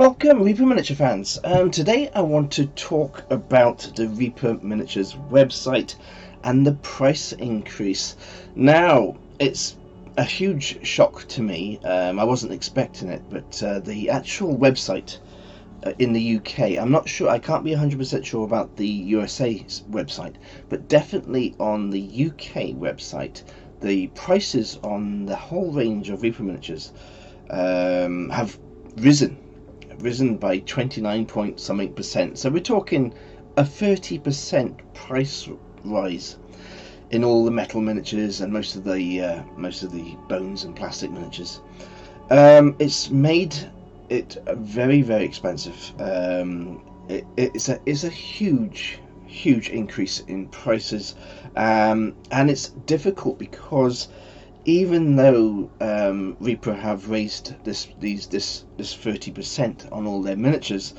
Welcome, Reaper Miniature fans. Today I want to talk about the Reaper Miniatures website and the price increase. Now, it's a huge shock to me. I wasn't expecting it, but the actual website in the UK, I'm not sure, I can't be 100% sure about the USA website, but definitely on the UK website, the prices on the whole range of Reaper Miniatures have risen by 29 point something percent. So we're talking a 30% price rise in all the metal miniatures and most of the bones and plastic miniatures. It's made it very, very expensive. It's a huge increase in prices, and it's difficult because even though Reaper have raised this 30% on all their miniatures,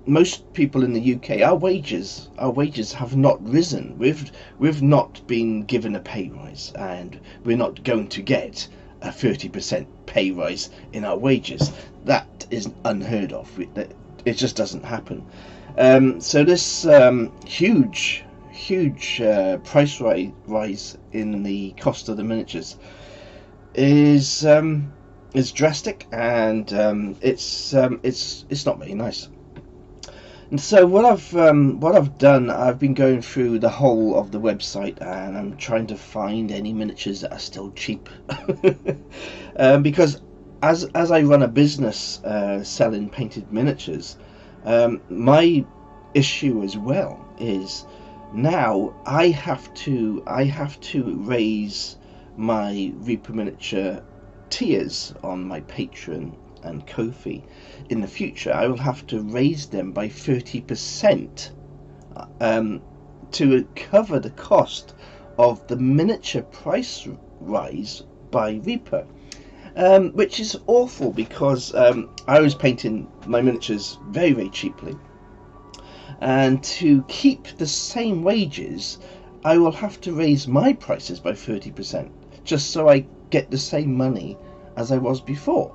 most people in the UK, our wages have not risen. We've not been given a pay rise, and we're not going to get a 30% pay rise in our wages. That is unheard of. It just doesn't happen. So this huge price rise in the cost of the miniatures is drastic, and it's not very nice. And so what I've done, I've been going through the whole of the website, and I'm trying to find any miniatures that are still cheap, because as I run a business selling painted miniatures, my issue as well is now I have to raise my Reaper Miniature tiers on my Patreon and Ko-fi. In the future, I will have to raise them by 30% to cover the cost of the miniature price rise by Reaper, which is awful because I was painting my miniatures very, very cheaply. And to keep the same wages, I will have to raise my prices by 30%, just so I get the same money as I was before.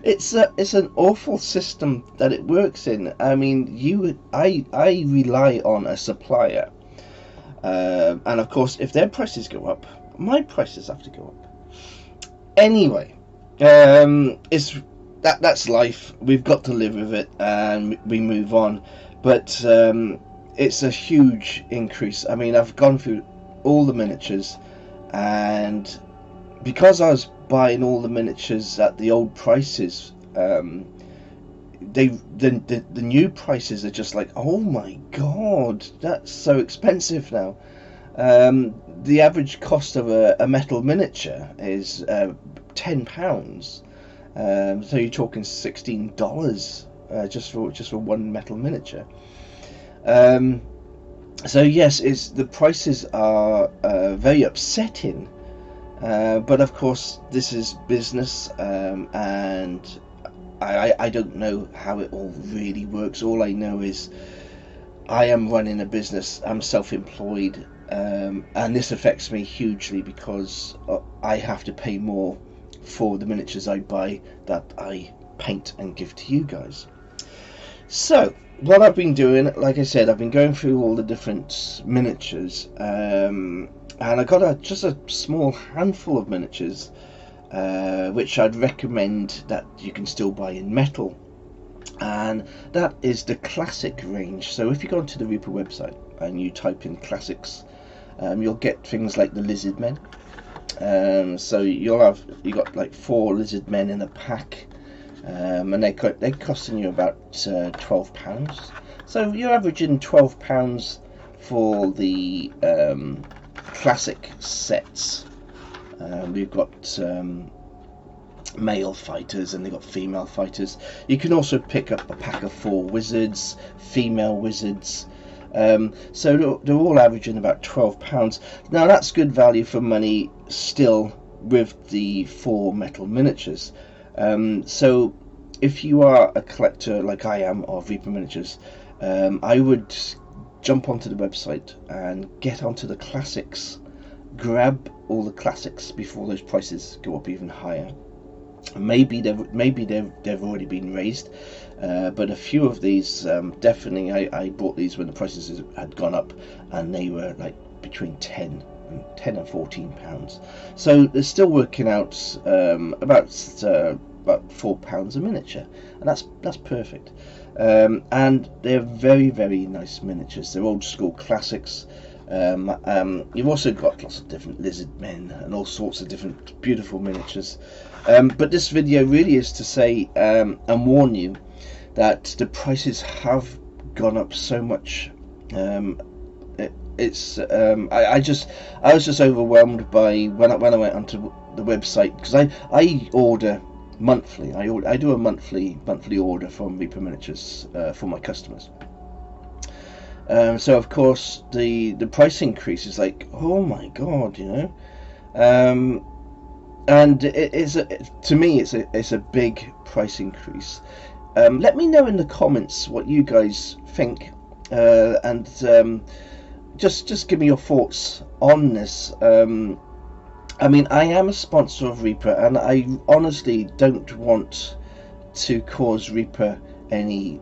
It's an awful system that it works in. I mean, I rely on a supplier, and of course, if their prices go up, my prices have to go up. Anyway, that's life. We've got to live with it, and we move on. But it's a huge increase. I mean, I've gone through all the miniatures, and because I was buying all the miniatures at the old prices, the new prices are just like, oh my god, that's so expensive now. The average cost of a metal miniature is £10. So you're talking $16 just for one metal miniature. So yes, the prices are very upsetting, but of course this is business, and I don't know how it all really works. All I know is I am running a business. I'm self-employed, and this affects me hugely because I have to pay more for the miniatures I buy that I paint and give to you guys. So what I've been doing, like I said, I've been going through all the different miniatures, and I got just a small handful of miniatures which I'd recommend that you can still buy in metal, and that is the classic range. So if you go onto the Reaper website and you type in classics, you'll get things like the lizard men. So you got like 4 lizard men in a pack, and they're costing you about £12. So you're averaging £12 for the classic sets. We've got male fighters and they've got female fighters. You can also pick up a pack of 4 wizards, female wizards. So they're all averaging about £12. Now that's good value for money still with the 4 metal miniatures. So if you are a collector like I am of Reaper Miniatures, I would jump onto the website and get onto the classics. Grab all the classics before those prices go up even higher. Maybe they've already been raised, but a few of these definitely. I bought these when the prices had gone up, and they were like between 10 and 14 pounds. So they're still working out about £4 a miniature, and that's perfect. And they're very, very nice miniatures. They're old school classics. You've also got lots of different lizard men and all sorts of different beautiful miniatures. But this video really is to say and warn you that the prices have gone up so much. I was just overwhelmed by when I went onto the website, because I order monthly. I do a monthly order from Reaper Miniatures for my customers. So of course the price increase is like, oh my god, and to me it's a big price increase. Let me know in the comments what you guys think, and just give me your thoughts on this. I mean, I am a sponsor of Reaper, and I honestly don't want to cause Reaper any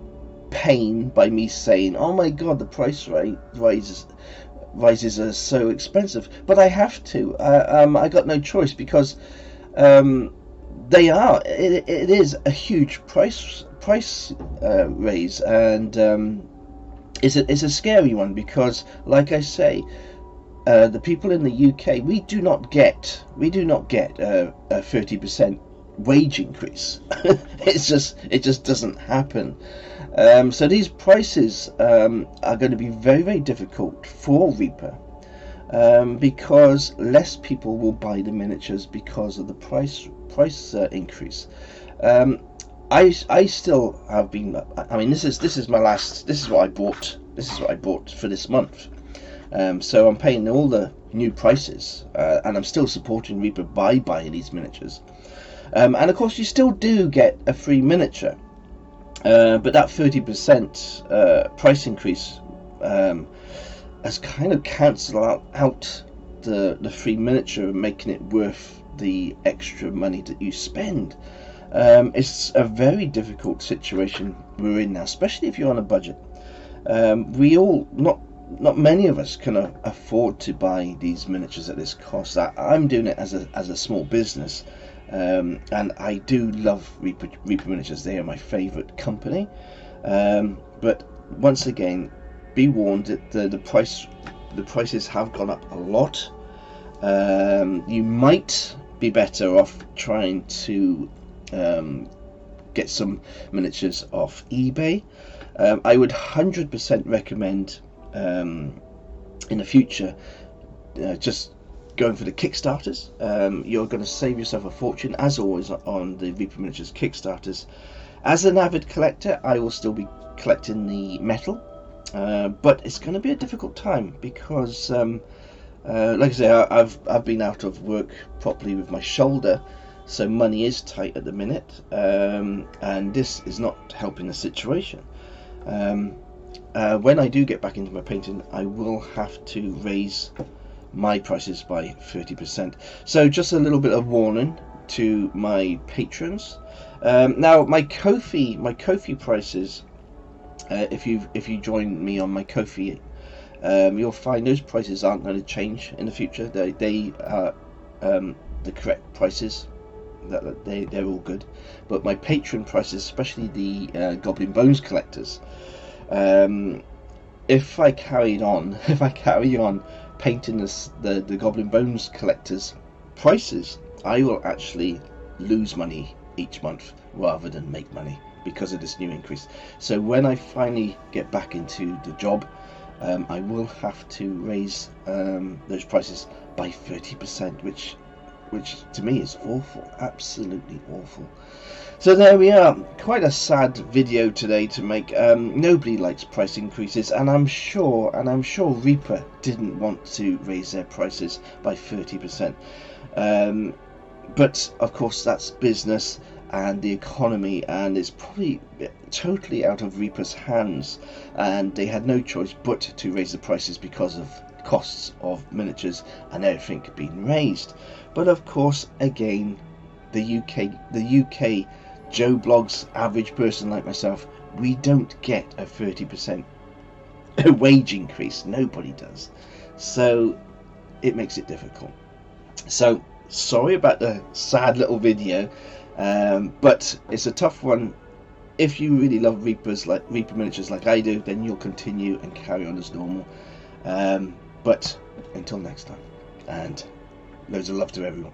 pain by me saying, oh my god, the price rises are so expensive. But I have to. I got no choice, because they are. It is a huge price raise, and it's a scary one, because, like I say, the people in the UK, we do not get a 30% wage increase. It just doesn't happen. So these prices are going to be very, very difficult for Reaper, because less people will buy the miniatures because of the price increase. I still have been. I mean, this is my last. This is what I bought. This is what I bought for this month. So I'm paying all the new prices, and I'm still supporting Reaper by buying these miniatures. And of course, you still do get a free miniature, but that 30% price increase has kind of cancelled out the free miniature, making it worth the extra money that you spend. It's a very difficult situation we're in now, especially if you're on a budget. We all, not many of us can afford to buy these miniatures at this cost. I'm doing it as a small business, and I do love Reaper Miniatures. They are my favourite company. But once again, be warned that the prices have gone up a lot. You might be better off trying to get some miniatures off eBay. I would 100% recommend in the future just going for the Kickstarters. You're going to save yourself a fortune, as always, on the Reaper Miniatures Kickstarters. As an avid collector, I will still be collecting the metal, but it's going to be a difficult time, because like I say, I've been out of work properly with my shoulder, so money is tight at the minute, and this is not helping the situation. When I do get back into my painting, I will have to raise my prices by 30%. So just a little bit of warning to my patrons. Now my Ko-fi prices, if you join me on my Ko-fi, you'll find those prices aren't going to change in the future. They are the correct prices. They're all good. But my patron prices, especially the Goblin Bones collectors, if I carry on painting the Goblin Bones collectors prices, I will actually lose money each month rather than make money, because of this new increase. So when I finally get back into the job, I will have to raise those prices by 30%, which to me is awful, absolutely awful. So there we are. Quite a sad video today to make. Nobody likes price increases, and I'm sure Reaper didn't want to raise their prices by 30%. But of course that's business and the economy, and it's probably totally out of Reaper's hands, and they had no choice but to raise the prices because of costs of miniatures and everything being raised. But of course, again, UK Joe Blogs average person like myself, we don't get a 30% wage increase. Nobody does. So it makes it difficult. So sorry about the sad little video, but it's a tough one. If you really love Reaper miniatures like I do, then you'll continue and carry on as normal. But until next time, and loads of love to everyone.